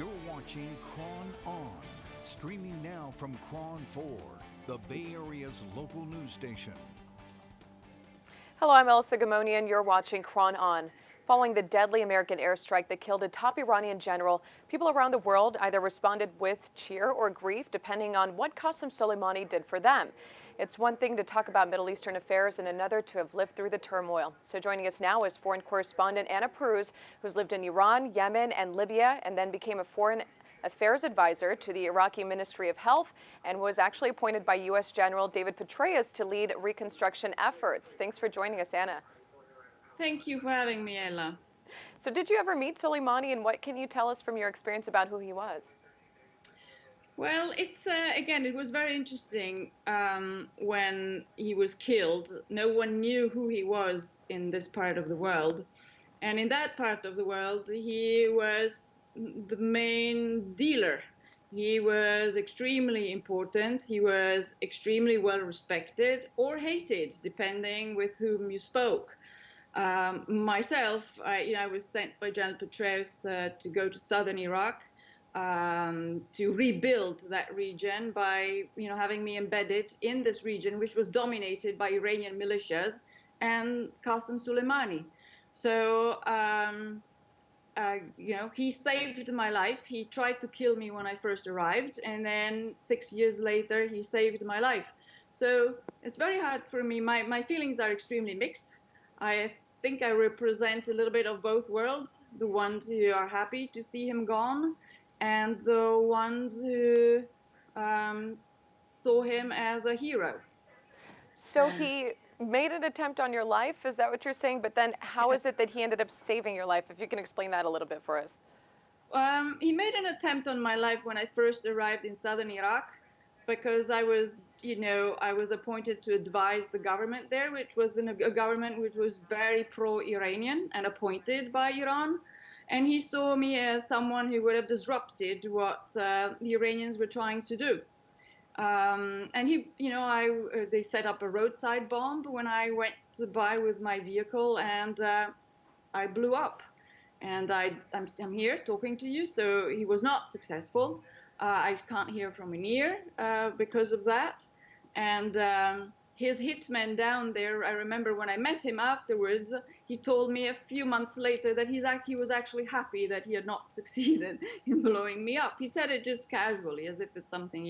You're watching Cron On, streaming now from Cron 4, the Bay Area's local news station. Hello, I'm Elsa Gamonian. You're watching Cron On. Following the deadly American airstrike that killed a top Iranian general, people around the world either responded with cheer or grief, depending on what Qasem Soleimani did for them. It's one thing to talk about Middle Eastern affairs and another to have lived through the turmoil. So joining us now is foreign correspondent Prouse, who's lived in Iran, Yemen, and Libya, and then became a foreign affairs advisor to the Iraqi Ministry of Health and was actually appointed by U.S. General David Petraeus to lead reconstruction efforts. Thanks for joining us, Anna. Thank you for having me, Ella. So did you ever meet Soleimani, and what can you tell us from your experience about who he was? Well, it's again, it was very interesting when he was killed. No one knew who he was in this part of the world. And in that part of the world, he was the main dealer. He was extremely important. He was extremely well respected or hated, depending with whom you spoke. Myself, I was sent by General Petraeus to go to southern Iraq to rebuild that region by, having me embedded in this region, which was dominated by Iranian militias and Qasem Soleimani. So, he saved my life. He tried to kill me when I first arrived, and then 6 years later, he saved my life. So it's very hard for me. My feelings are extremely mixed. I think I represent a little bit of both worlds, the ones who are happy to see him gone and the ones who saw him as a hero. So he made an attempt on your life, is that what you're saying? But then how is it that he ended up saving your life? If you can explain that a little bit for us. He made an attempt on my life when I first arrived in southern Iraq, because I was appointed to advise the government there, which was a government which was very pro-Iranian and appointed by Iran. And he saw me as someone who would have disrupted what the Iranians were trying to do. And they set up a roadside bomb when I went by with my vehicle, and I blew up. And I'm here talking to you, so he was not successful. I can't hear from an ear because of that. And his hitman down there, I remember when I met him afterwards, he told me a few months later that he was actually happy that he had not succeeded in blowing me up. He said it just casually, as if it's something,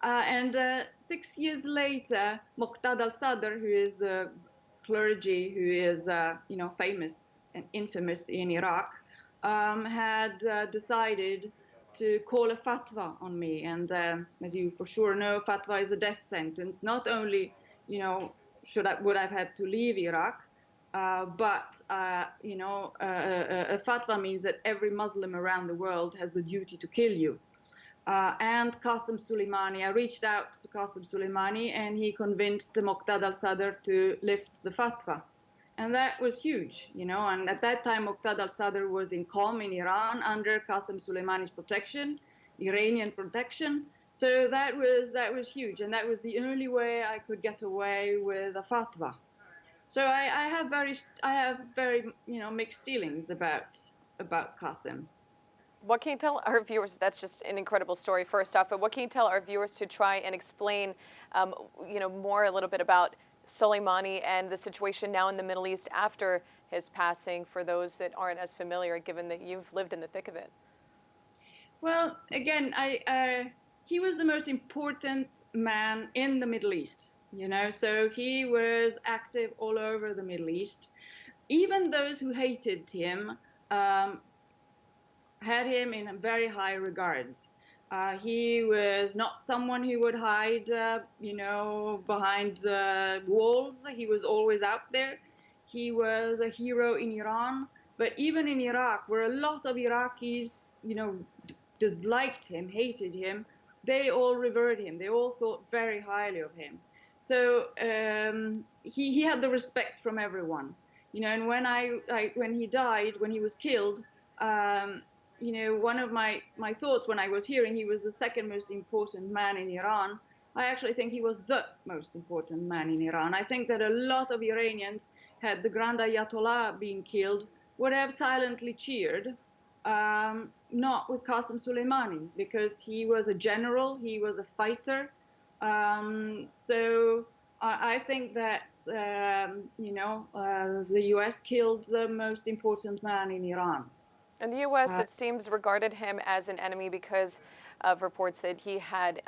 And 6 years later, Muqtada al-Sadr, who is the clergy who is, famous and infamous in Iraq, had decided to call a fatwa on me. And as you for sure know, fatwa is a death sentence. Not only, would I've had to leave Iraq, but a fatwa means that every Muslim around the world has the duty to kill you. And Qasem Soleimani, I reached out to Qasem Soleimani, and he convinced Muqtada al-Sadr to lift the fatwa. And that was huge, and at that time, Muqtada al-Sadr was in Qom in Iran under Qasem Soleimani's protection, Iranian protection. So that was huge, and that was the only way I could get away with a fatwa. So I have very mixed feelings about Qasem. What can you tell our viewers? That's just an incredible story, first off. But what can you tell our viewers to try and explain, more a little bit about Soleimani and the situation now in the Middle East after his passing, for those that aren't as familiar, given that you've lived in the thick of it? Well, again, he was the most important man in the Middle East, so he was active all over the Middle East. Even those who hated him had him in very high regards. He was not someone who would hide, behind walls. He was always out there. He was a hero in Iran. But even in Iraq, where a lot of Iraqis, disliked him, hated him, they all revered him. They all thought very highly of him. So he had the respect from everyone. And when he died, when he was killed, one of my thoughts when I was hearing he was the second most important man in Iran, I actually think he was the most important man in Iran. I think that a lot of Iranians, had the Grand Ayatollah been killed, would have silently cheered not with Qasem Soleimani, because he was a general, he was a fighter. So I think that, the US killed the most important man in Iran. And the U.S., it seems, regarded him as an enemy because of reports that he had,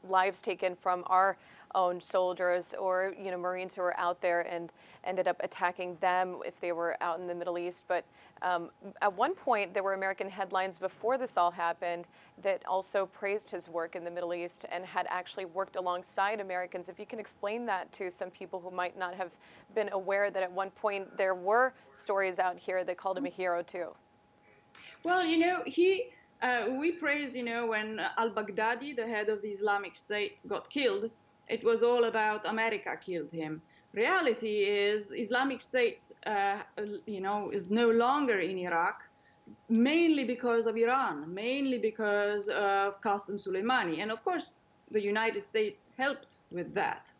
lives taken from our own soldiers or, Marines who were out there and ended up attacking them if they were out in the Middle East. But at one point, there were American headlines before this all happened that also praised his work in the Middle East and had actually worked alongside Americans. If you can explain that to some people who might not have been aware that at one point there were stories out here that called him a hero too. Well, we praise, when al-Baghdadi, the head of the Islamic State, got killed, it was all about America killed him. Reality is Islamic State, is no longer in Iraq, mainly because of Iran, mainly because of Qasem Soleimani. And of course, the United States helped with that.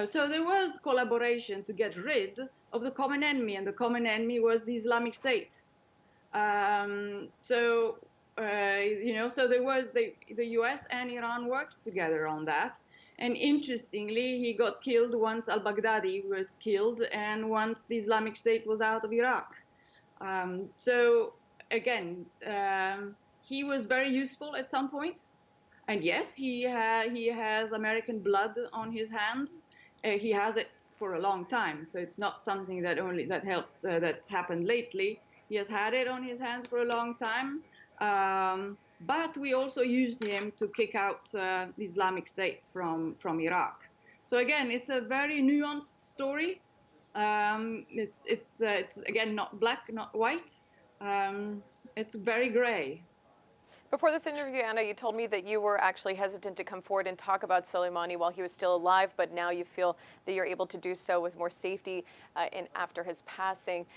So there was collaboration to get rid of the common enemy, and the common enemy was the Islamic State. So there was the US and Iran worked together on that. And interestingly, he got killed once al-Baghdadi was killed and once the Islamic State was out of Iraq. So again, he was very useful at some point. And yes, he has American blood on his hands. He has it for a long time. So it's not something that that's happened lately. He has had it on his hands for a long time. But we also used him to kick out the Islamic State from Iraq. So again, it's a very nuanced story. It's again not black, not white. It's very gray. Before this interview, Anna, you told me that you were actually hesitant to come forward and talk about Soleimani while he was still alive, but now you feel that you're able to do so with more safety after his passing.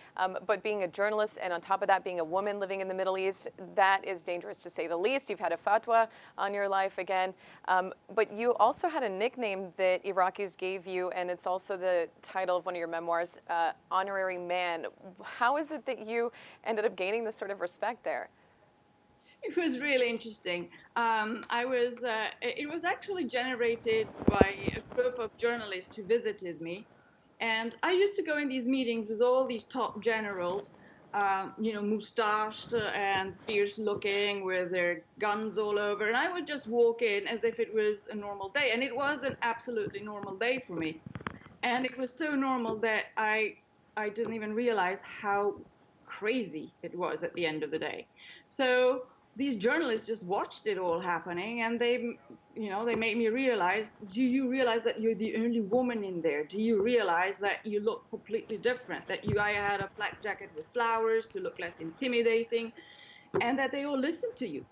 But being a journalist and on top of that, being a woman living in the Middle East, that is dangerous to say the least. You've had a fatwa on your life again, but you also had a nickname that Iraqis gave you, and it's also the title of one of your memoirs, Honorary Man. How is it that you ended up gaining this sort of respect there? It was really interesting. It was actually generated by a group of journalists who visited me. And I used to go in these meetings with all these top generals, moustached and fierce looking with their guns all over. And I would just walk in as if it was a normal day. And it was an absolutely normal day for me. And it was so normal that I didn't even realize how crazy it was at the end of the day. So these journalists just watched it all happening, and they made me realize, do you realize that you're the only woman in there? Do you realize that you look completely different, that I had a flak jacket with flowers to look less intimidating, and that they all listened to you?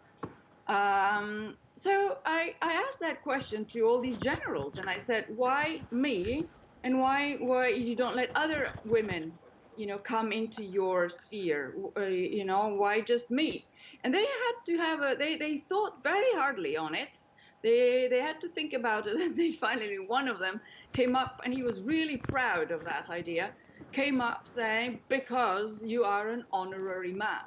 So I asked that question to all these generals, and I said, why me, and why you don't let other women, come into your sphere? Why just me? And they had to have they thought very hardly on it. They had to think about it, and they finally, one of them came up, and he was really proud of that idea, came up saying, because you are an honorary man.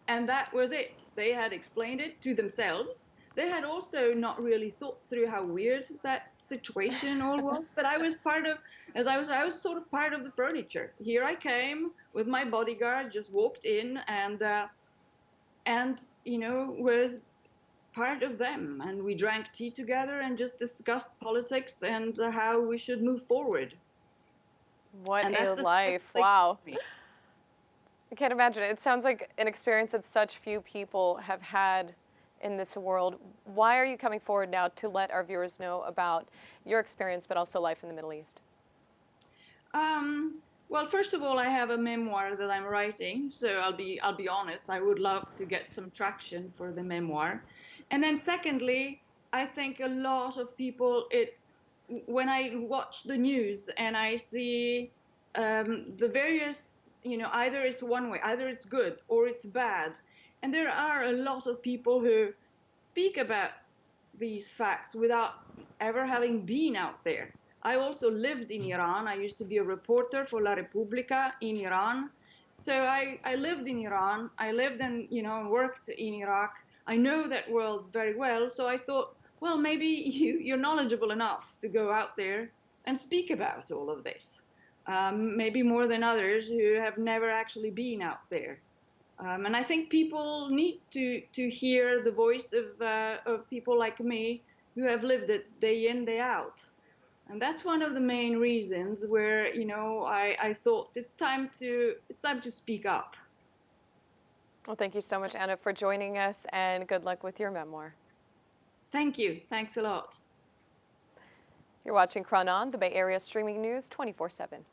And that was it. They had explained it to themselves. They had also not really thought through how weird that situation all was. But I was I was sort of part of the furniture. Here I came with my bodyguard, just walked in, and was part of them, and we drank tea together and just discussed politics and how we should move forward. What a life. Wow. I can't imagine it. It sounds like an experience that such few people have had in this world. Why are you coming forward now to let our viewers know about your experience, but also life in the Middle East? Well, first of all, I have a memoir that I'm writing, so I'll be honest, I would love to get some traction for the memoir. And then secondly, I think a lot of people, when I watch the news and I see the various, either it's one way, either it's good or it's bad, and there are a lot of people who speak about these facts without ever having been out there. I also lived in Iran. I used to be a reporter for La Repubblica in Iran. So I lived in Iran. I lived and, worked in Iraq. I know that world very well. So I thought, well, maybe you're knowledgeable enough to go out there and speak about all of this. Maybe more than others who have never actually been out there. And I think people need to hear the voice of people like me who have lived it day in, day out. And that's one of the main reasons where, I thought it's time to speak up. Well, thank you so much, Anna, for joining us, and good luck with your memoir. Thank you. Thanks a lot. You're watching Chron On, the Bay Area streaming news 24/7.